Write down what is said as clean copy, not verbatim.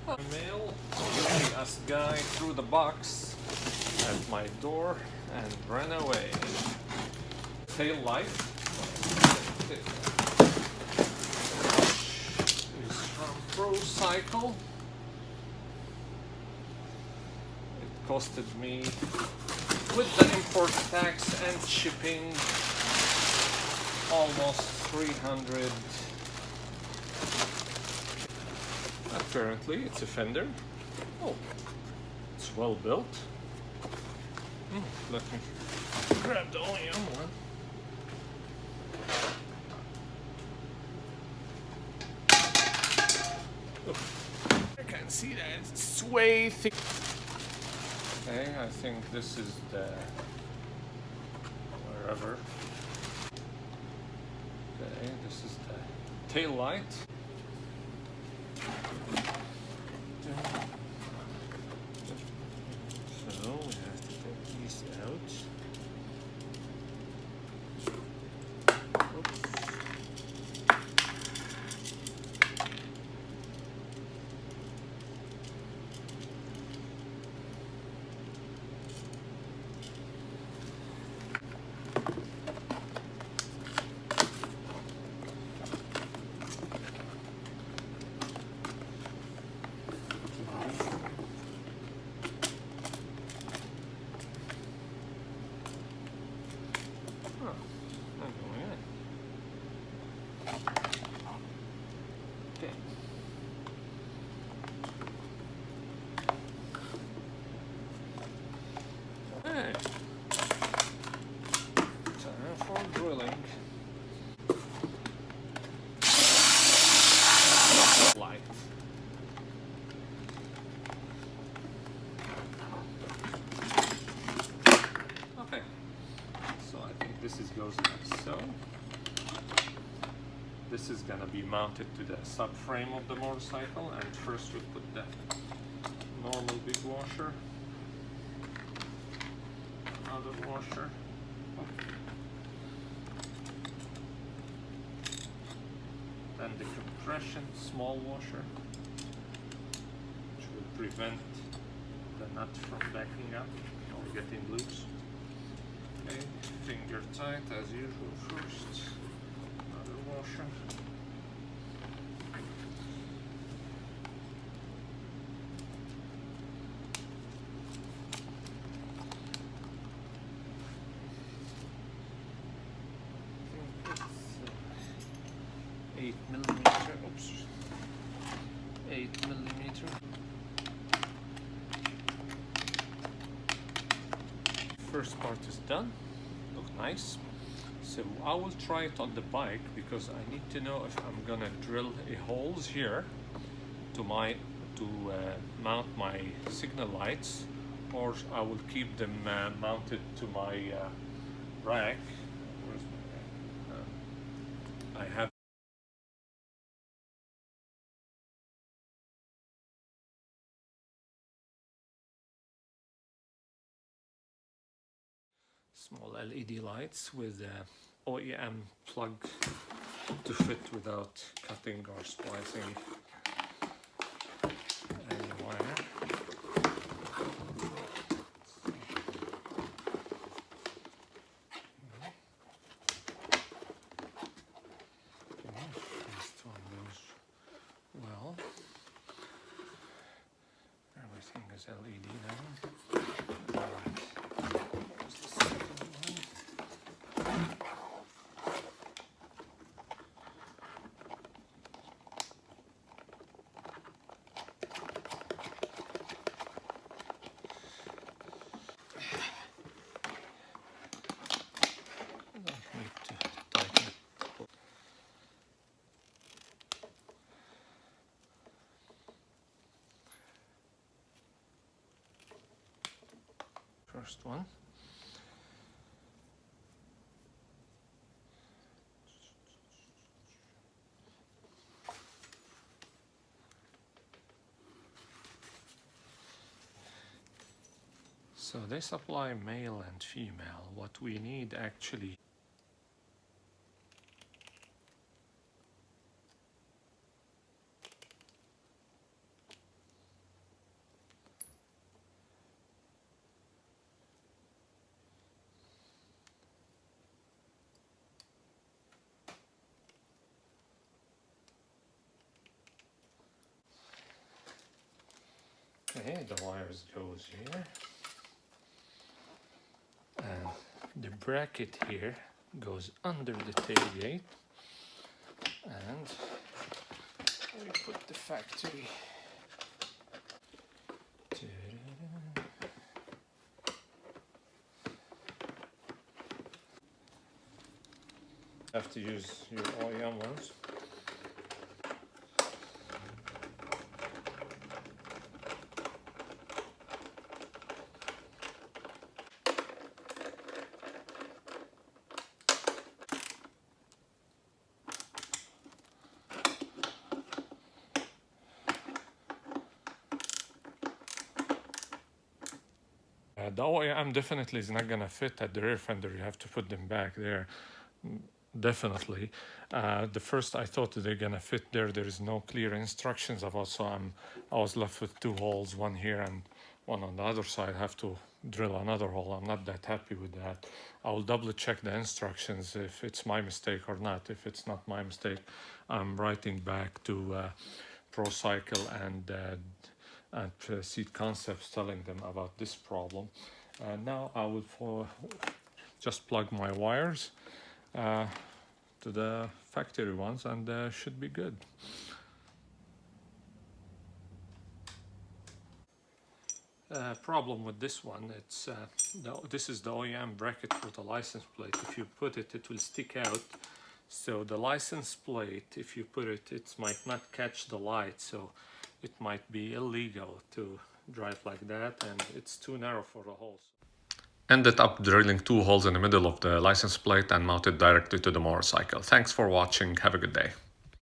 Mail, giving us guy through the box at my door and ran away. Tail light is from Pro Cycle. It costed me, with the import tax and shipping, almost 300. Apparently it's a Fender. Oh, it's well built. Let me grab the OEM one. I can see that it's way thick. Okay, I think this is the wherever. Okay, this is the tail light. So we have to take these out. Oops. Drilling. Light. Okay, so I think this goes like so. This is gonna be mounted to the subframe of the motorcycle, and first we put the normal big washer, another washer. Then the compression small washer, which will prevent the nut from backing up or getting loose. Okay, finger tight as usual first, another washer. I think it's 8mm, oops, 8mm. First part is done, look nice. So I will try it on the bike because I need to know if I'm gonna drill holes here to mount my signal lights, or I will keep them mounted to my rack. Where's my rack? I have small LED lights with OEM plug to fit without cutting or splicing any wire. This one goes well. Everything is LED now. First one. So they supply male and female. What we need actually Okay, the wires goes here. And the bracket here goes under the tailgate. And we put the factory. Have to use your OEM ones. The OEM definitely is not gonna fit at the rear fender. You have to put them back there. Definitely. The first I thought they're gonna fit there. There is no clear instructions about, so I was left with 2 holes, one here and one on the other side. I have to drill another hole. I'm not that happy with that. I will double check the instructions if it's my mistake or not. If it's not my mistake, I'm writing back to Pro Cycle and DSA Concepts, telling them about this problem. Now I will just plug my wires to the factory ones, and should be good. Problem with this one, it's this is the OEM bracket for the license plate. If you put it, it will stick out. So the license plate, if you put it, it might not catch the light, so it might be illegal to drive like that, and it's too narrow for the holes. Ended up drilling 2 holes in the middle of the license plate and mounted directly to the motorcycle. Thanks for watching. Have a good day.